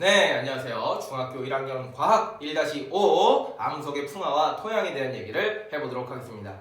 네, 안녕하세요. 중학교 1학년 과학 1-5 암석의 풍화와 토양에 대한 얘기를 해보도록 하겠습니다.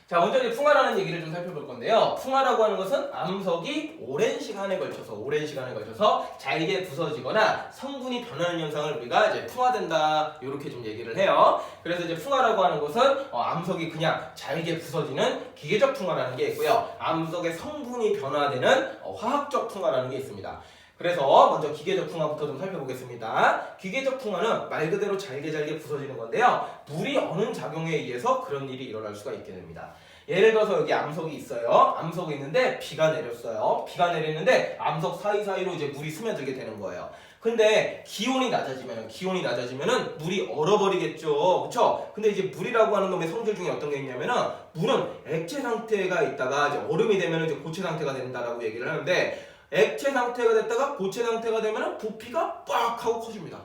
자, 먼저 이제 풍화라는 얘기를 좀 살펴볼 건데요. 풍화라고 하는 것은 암석이 오랜 시간에 걸쳐서 잘게 부서지거나 성분이 변하는 현상을 우리가 이제 풍화된다 이렇게 좀 얘기를 해요. 그래서 이제 풍화라고 하는 것은 암석이 그냥 잘게 부서지는 기계적 풍화라는 게 있고요. 암석의 성분이 변화되는 화학적 풍화라는 게 있습니다. 그래서 먼저 기계적 풍화부터 좀 살펴보겠습니다. 기계적 풍화는 말 그대로 잘게 부서지는 건데요. 물이 어는 작용에 의해서 그런 일이 일어날 수가 있게 됩니다. 예를 들어서 여기 암석이 있어요. 암석이 있는데 비가 내렸어요. 비가 내리는데 암석 사이사이로 이제 물이 스며들게 되는 거예요. 근데 기온이 낮아지면은 물이 얼어버리겠죠. 그쵸? 근데 이제 물이라고 하는 놈의 성질 중에 어떤 게 있냐면은 물은 액체 상태가 있다가 이제 얼음이 되면 이제 고체 상태가 된다라고 얘기를 하는데 액체 상태가 됐다가 고체 상태가 되면 부피가 빡 하고 커집니다.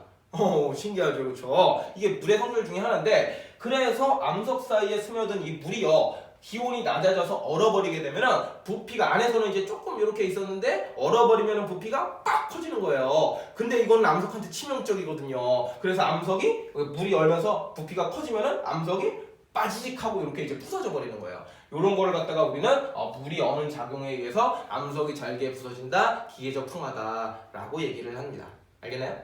신기하죠, 그렇죠? 이게 물의 성질 중에 하나인데 그래서 암석 사이에 스며든 이 물이요 기온이 낮아져서 얼어버리게 되면 부피가 안에서는 이제 조금 이렇게 있었는데 얼어버리면 부피가 빡 커지는 거예요. 근데 이건 암석한테 치명적이거든요. 그래서 암석이 물이 얼면서 부피가 커지면 암석이 빠지직하고 이렇게 이제 부서져 버리는 거예요. 이런 거를 갖다가 우리는 물이 어는 작용에 의해서 암석이 잘게 부서진다, 기계적 풍화다라고 얘기를 합니다. 알겠나요?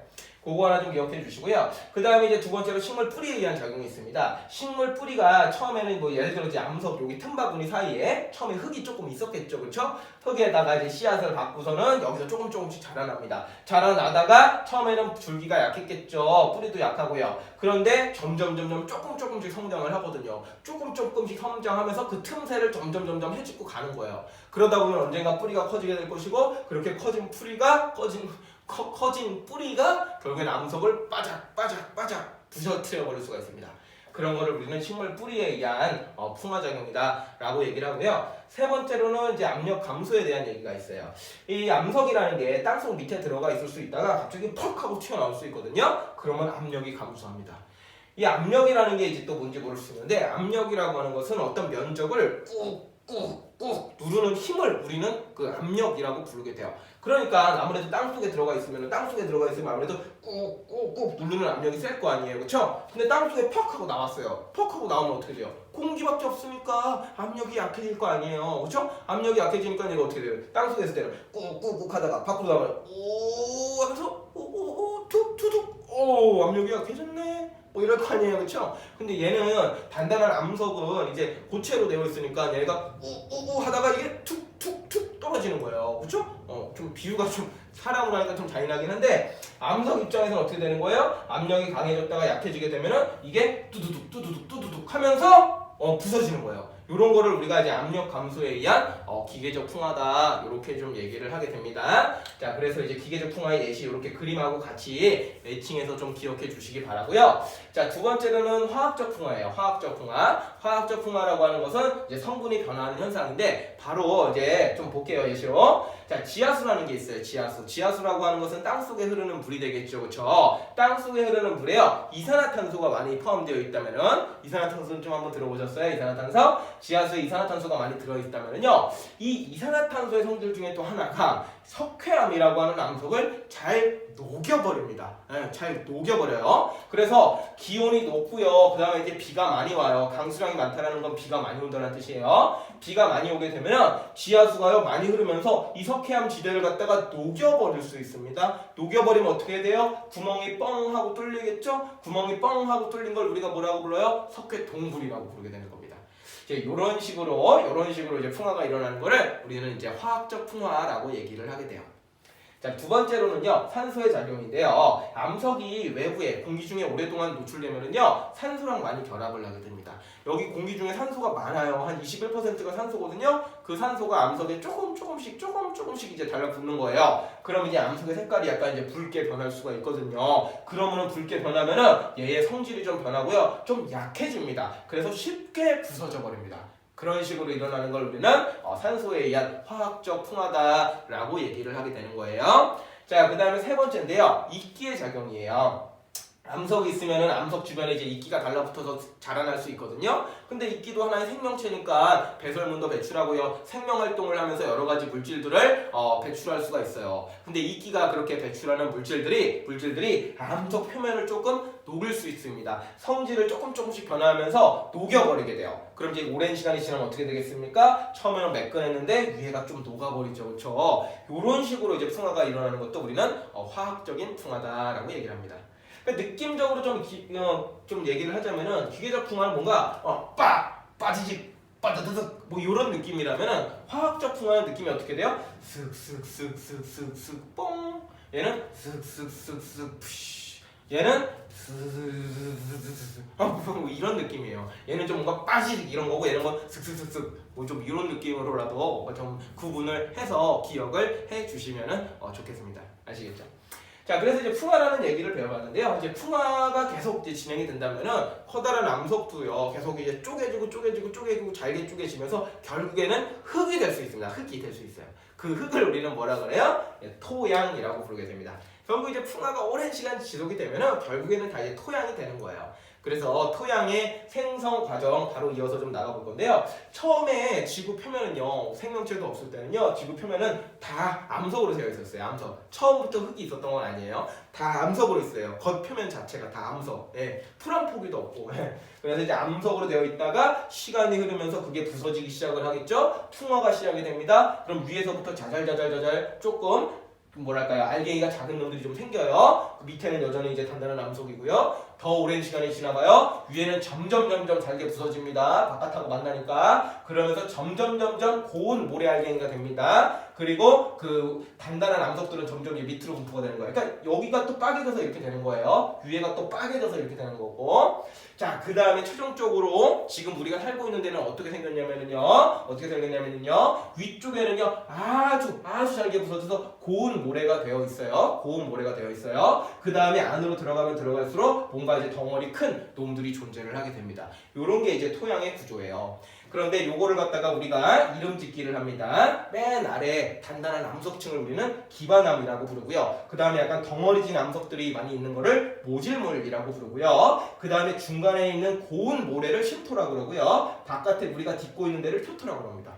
그거 하나 좀 기억해 주시고요. 그 다음에 이제 두 번째로 식물 뿌리에 의한 작용이 있습니다. 식물 뿌리가 처음에는 뭐 예를 들어 이제 암석 여기 틈바구니 사이에 처음에 흙이 조금 있었겠죠, 그렇죠? 흙에다가 이제 씨앗을 받고서는 여기서 조금씩 자라납니다. 자라나다가 처음에는 줄기가 약했겠죠. 뿌리도 약하고요. 그런데 점점 조금씩 성장을 하거든요. 조금씩 성장하면서 그 틈새를 점점 해집고 가는 거예요. 그러다 보면 언젠가 뿌리가 커지게 될 것이고 그렇게 커진 뿌리가 결국엔 암석을 빠작 부셔뜨려 버릴 수가 있습니다. 그런 거를 우리는 식물 뿌리에 의한 풍화작용이다 라고 얘기를 하고요. 세 번째로는 이제 압력 감소에 대한 얘기가 있어요. 이 암석이라는 게 땅속 밑에 들어가 있을 수 있다가 갑자기 퍽 하고 튀어나올 수 있거든요. 그러면 압력이 감소합니다. 이 압력이라는 게 이제 또 뭔지 모를 수 있는데 압력이라고 하는 것은 어떤 면적을 꾹 누르는 힘을 우리는 그 압력이라고 부르게 돼요. 그러니까 아무래도 땅속에 들어가 있으면 아무래도 꾹 누르는 압력이 셀 거 아니에요. 그렇죠? 근데 땅속에 퍽 하고 나왔어요. 퍽 하고 나오면 어떻게 돼요? 공기밖에 없으니까 압력이 약해질 거 아니에요. 그렇죠? 압력이 약해지니까 얘가 어떻게 돼요? 땅속에서 때려 꾹 하다가 밖으로 나가면 오 하면서 툭 압력이 약해졌네. 뭐 이럴 거 아니에요, 그렇죠? 근데 얘는 단단한 암석은 이제 고체로 되어 있으니까 얘가 우우 하다가 이게 툭 떨어지는 거예요, 그렇죠? 좀 비유가 좀 사람으로 하니까 좀 잔인하긴 한데 암석 입장에서는 어떻게 되는 거예요? 압력이 강해졌다가 약해지게 되면은 이게 뚜두둑 하면서 부서지는 거예요. 이런 거를 우리가 이제 압력 감소에 의한 기계적 풍화다 이렇게 좀 얘기를 하게 됩니다. 자, 그래서 이제 기계적 풍화의 예시 이렇게 그림하고 같이 매칭해서 좀 기억해 주시기 바라고요. 자, 두 번째로는 화학적 풍화예요. 화학적 풍화라고 하는 것은 이제 성분이 변화하는 현상인데 바로 이제 좀 볼게요, 예시로. 자, 지하수라는 게 있어요. 지하수라고 하는 것은 땅속에 흐르는 물이 되겠죠, 그렇죠? 땅속에 흐르는 물에요 이산화탄소가 많이 포함되어 있다면은 이산화탄소는 좀 한번 들어보셨어요? 이산화탄소? 지하수에 이산화탄소가 많이 들어있다면요 이 이산화탄소의 성질 중에 또 하나가 석회암이라고 하는 암석을 잘 녹여버립니다. 잘 녹여버려요. 그래서 기온이 높고요. 그 다음에 이제 비가 많이 와요. 강수량이 많다는 건 비가 많이 온다는 뜻이에요. 비가 많이 오게 되면 지하수가요 많이 흐르면서 이 석회암 지대를 갖다가 녹여버릴 수 있습니다. 녹여버리면 어떻게 돼요? 구멍이 뻥 하고 뚫리겠죠? 구멍이 뻥 하고 뚫린 걸 우리가 뭐라고 불러요? 석회동굴이라고 부르게 되는 겁니다. 이런 식으로 이제 풍화가 일어나는 거를 우리는 이제 화학적 풍화라고 얘기를 하게 돼요. 자, 두 번째로는요 산소의 작용인데요. 암석이 외부에 공기 중에 오랫동안 노출되면은요 산소랑 많이 결합을 하게 됩니다. 여기 공기 중에 산소가 많아요. 한 21%가 산소거든요. 그 산소가 암석에 조금씩 이제 달라붙는 거예요. 그럼 이제 암석의 색깔이 약간 이제 붉게 변할 수가 있거든요. 그러면은 붉게 변하면은 얘의 성질이 좀 변하고요. 좀 약해집니다. 그래서 쉽게 부서져 버립니다. 그런 식으로 일어나는 걸 우리는 산소에 의한 화학적 풍화다라고 얘기를 하게 되는 거예요. 자, 그 다음에 세 번째인데요. 이끼의 작용이에요. 암석이 있으면은 암석 주변에 이제 이끼가 달라붙어서 자라날 수 있거든요. 근데 이끼도 하나의 생명체니까 배설물도 배출하고요. 생명 활동을 하면서 여러 가지 물질들을 배출할 수가 있어요. 근데 이끼가 그렇게 배출하는 물질들이 암석 표면을 조금 녹일 수 있습니다. 성질을 조금씩 변화하면서 녹여버리게 돼요. 그럼 이제 오랜 시간이 지나면 어떻게 되겠습니까? 처음에는 매끈했는데 위에가 좀 녹아버리죠, 그렇죠? 이런 식으로 이제 풍화가 일어나는 것도 우리는 화학적인 풍화다라고 얘기를 합니다. 그러니까 느낌적으로 좀 얘기를 하자면은 기계적 풍화는 뭔가 빠지직 빠다다닥 뭐 이런 느낌이라면은 화학적 풍화는 느낌이 어떻게 돼요? 슥슥슥슥슥슥 뽕. 얘는 슥슥슥슥 푸쉬. 얘는 뭐 이런 느낌이에요. 얘는 좀 뭔가 빠지직 이런 거고 얘는 뭐 슥슥슥슥 뭐 좀 이런 느낌으로라도 좀 구분을 해서 기억을 해 주시면은 좋겠습니다. 아시겠죠? 자, 그래서 이제 풍화라는 얘기를 배워봤는데요. 이제 풍화가 계속 이제 진행이 된다면은 커다란 암석도요, 계속 이제 쪼개지고 잘게 쪼개지면서 결국에는 흙이 될 수 있습니다. 흙이 될 수 있어요. 그 흙을 우리는 뭐라 그래요? 토양이라고 부르게 됩니다. 결국 이제 풍화가 오랜 시간 지속이 되면은 결국에는 다 이제 토양이 되는 거예요. 그래서 토양의 생성 과정 바로 이어서 좀 나가볼 건데요. 처음에 지구 표면은요, 생명체도 없을 때는요, 지구 표면은 다 암석으로 되어 있었어요. 암석. 처음부터 흙이 있었던 건 아니에요. 다 암석으로 있어요. 겉표면 자체가 다 암석. 풀 한 포기도 없고. 그래서 이제 암석으로 되어 있다가 시간이 흐르면서 그게 부서지기 시작을 하겠죠. 풍화가 시작이 됩니다. 그럼 위에서부터 자잘자잘 조금 뭐랄까요, 알갱이가 작은 놈들이 좀 생겨요. 그 밑에는 여전히 이제 단단한 암석이고요. 더 오랜 시간이 지나가요. 위에는 점점 잘게 부서집니다. 바깥하고 만나니까. 그러면서 점점 고운 모래 알갱이가 됩니다. 그리고 그 단단한 암석들은 점점 밑으로 분포가 되는 거예요. 그러니까 여기가 또 빠개져서 이렇게 되는 거예요. 위에가 또 빠개져서 이렇게 되는 거고. 자, 그 다음에 최종적으로 지금 우리가 살고 있는 데는 어떻게 생겼냐면요. 위쪽에는요, 아주 잘게 부서져서 고운 모래가 되어 있어요. 그 다음에 안으로 들어가면 들어갈수록 뭔가 이제 덩어리 큰 놈들이 존재를 하게 됩니다. 요런 게 이제 토양의 구조예요. 그런데 요거를 갖다가 우리가 이름 짓기를 합니다. 맨 아래 단단한 암석층을 우리는 기반암이라고 부르고요. 그 다음에 약간 덩어리진 암석들이 많이 있는 거를 모질물이라고 부르고요. 그 다음에 중간에 있는 고운 모래를 심토라고 그러고요. 바깥에 우리가 딛고 있는 데를 표토라고 합니다.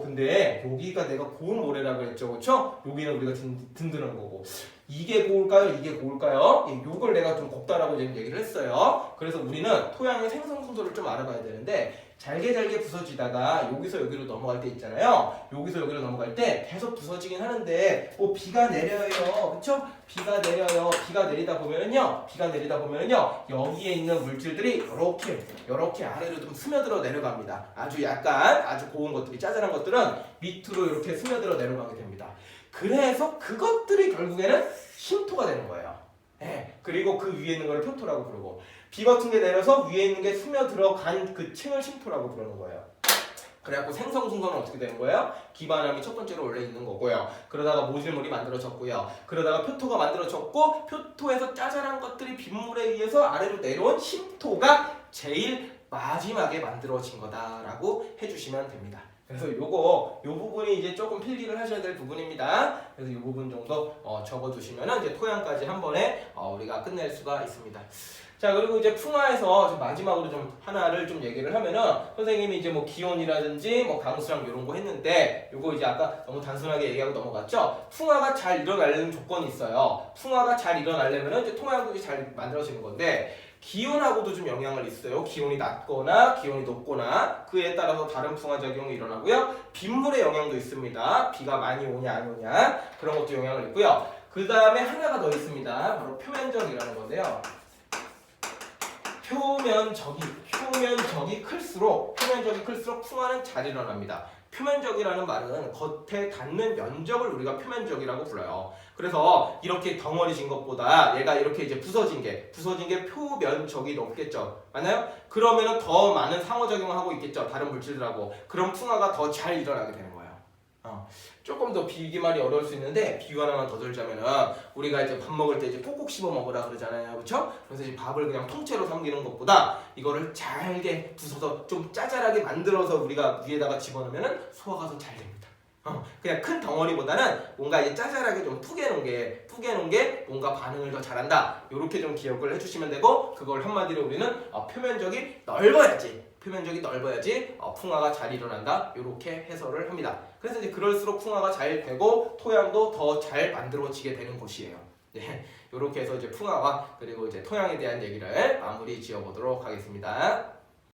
근데 여기가 내가 고운 모래라고 했죠, 그렇죠? 여기는 우리가 든든한 거고. 이게 고울까요? 요걸 내가 좀 곱다라고 지금 얘기를 했어요. 그래서 우리는 토양의 생성 순서를 좀 알아봐야 되는데, 잘게 부서지다가 여기서 여기로 넘어갈 때 있잖아요. 여기서 여기로 넘어갈 때 계속 부서지긴 하는데 비가 내려요. 그쵸? 비가 내리다 보면은요 여기에 있는 물질들이 요렇게 아래로 좀 스며들어 내려갑니다. 아주 고운 것들이, 짜잘한 것들은 밑으로 이렇게 스며들어 내려가게 됩니다. 그래서 그것들이 결국에는 심토가 되는 거예요. 그리고 그 위에 있는 걸 표토라고 부르고, 비 같은 게 내려서 위에 있는 게 스며들어간 그 층을 심토라고 부르는 거예요. 그래갖고 생성 순서는 어떻게 되는 거예요? 기반암이 첫 번째로 원래 있는 거고요. 그러다가 모질물이 만들어졌고요. 그러다가 표토가 만들어졌고, 표토에서 짜잘한 것들이 빗물에 의해서 아래로 내려온 심토가 제일 마지막에 만들어진 거다라고 해주시면 됩니다. 그래서 요 부분이 이제 조금 필기를 하셔야 될 부분입니다. 그래서 이 부분 정도 적어두시면 이제 토양까지 한 번에 우리가 끝낼 수가 있습니다. 자, 그리고 이제 풍화에서 마지막으로 좀 하나를 좀 얘기를 하면은, 선생님이 이제 뭐 기온이라든지 뭐 강수량 이런 거 했는데, 요거 이제 아까 너무 단순하게 얘기하고 넘어갔죠? 풍화가 잘 일어나려는 조건이 있어요. 풍화가 잘 일어나려면은 이제 토양도 잘 만들어지는 건데, 기온하고도 좀 영향을 있어요. 기온이 낮거나 기온이 높거나 그에 따라서 다른 풍화 작용이 일어나고요. 빗물의 영향도 있습니다. 비가 많이 오냐 안 오냐 그런 것도 영향을 있고요. 그 다음에 하나가 더 있습니다. 바로 표면적이라는 건데요. 표면적이 클수록 풍화는 잘 일어납니다. 표면적이라는 말은 겉에 닿는 면적을 우리가 표면적이라고 불러요. 그래서 이렇게 덩어리진 것보다 얘가 이렇게 이제 부서진 게 표면적이 높겠죠. 맞나요? 그러면은 더 많은 상호작용을 하고 있겠죠. 다른 물질들하고. 그럼 풍화가 더 잘 일어나게 되는 거예요. 조금 더 비기말이 어려울 수 있는데 비유 하나만 더 들자면은, 우리가 이제 밥 먹을 때 이제 꼭꼭 씹어 먹으라 그러잖아요, 그렇죠? 그래서 이제 밥을 그냥 통째로 삼기는 것보다 이거를 잘게 부숴서 좀 짜잘하게 만들어서 우리가 위에다가 집어넣으면은 소화가 더 잘 됩니다. 그냥 큰 덩어리보다는 뭔가 이제 짜잘하게 좀 푸게 놓은 게 뭔가 반응을 더 잘한다. 이렇게 좀 기억을 해주시면 되고, 그걸 한마디로 우리는 표면적이 넓어야지 풍화가 잘 일어난다. 이렇게 해설을 합니다. 그래서 이제 그럴수록 풍화가 잘 되고 토양도 더 잘 만들어지게 되는 곳이에요. 네, 이렇게 해서 이제 풍화와 그리고 이제 토양에 대한 얘기를 마무리 지어보도록 하겠습니다.